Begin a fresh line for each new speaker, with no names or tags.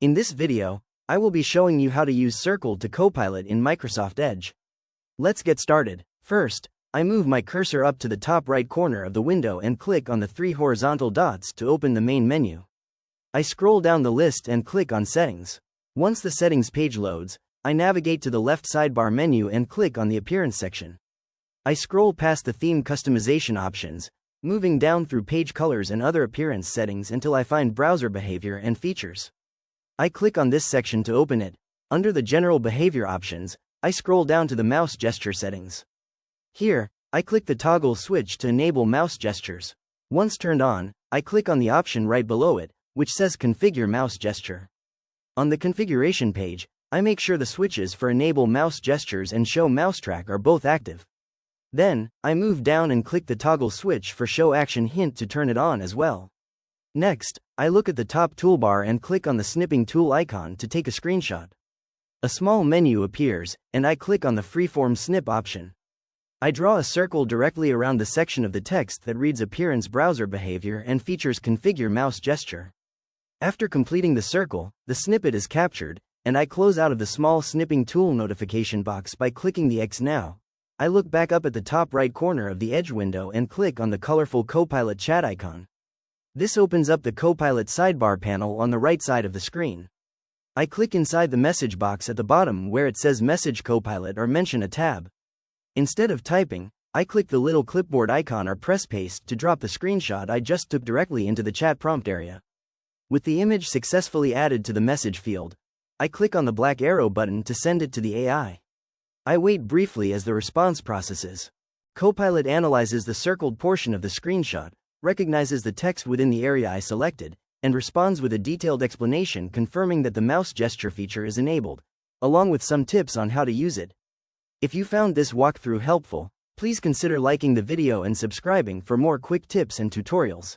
In this video, I will be showing you how to use Circle to Copilot in Microsoft Edge. Let's get started. First, I move my cursor up to the top right corner of the window and click on the 3 horizontal dots to open the main menu. I scroll down the list and click on Settings. Once the Settings page loads, I navigate to the left sidebar menu and click on the Appearance section. I scroll past the theme customization options, moving down through page colors and other appearance settings until I find browser behavior and features. I click on this section to open it. Under the general behavior options, I scroll down to the mouse gesture settings. Here, I click the toggle switch to enable mouse gestures. Once turned on, I click on the option right below it, which says Configure Mouse Gesture. On the configuration page, I make sure the switches for Enable Mouse Gestures and Show Mouse Track are both active. Then, I move down and click the toggle switch for Show Action Hint to turn it on as well. Next, I look at the top toolbar and click on the snipping tool icon to take a screenshot. A small menu appears, and I click on the Freeform Snip option. I draw a circle directly around the section of the text that reads Appearance Browser Behavior and features Configure Mouse Gesture. After completing the circle, the snippet is captured, and I close out of the small snipping tool notification box by clicking the X now. I look back up at the top right corner of the Edge window and click on the colorful Copilot chat icon. This opens up the Copilot sidebar panel on the right side of the screen. I click inside the message box at the bottom where it says Message Copilot or mention a tab. Instead of typing, I click the little clipboard icon or press paste to drop the screenshot I just took directly into the chat prompt area. With the image successfully added to the message field, I click on the black arrow button to send it to the AI. I wait briefly as the response processes. Copilot analyzes the circled portion of the screenshot, recognizes the text within the area I selected, and responds with a detailed explanation confirming that the mouse gesture feature is enabled, along with some tips on how to use it. If you found this walkthrough helpful, please consider liking the video and subscribing for more quick tips and tutorials.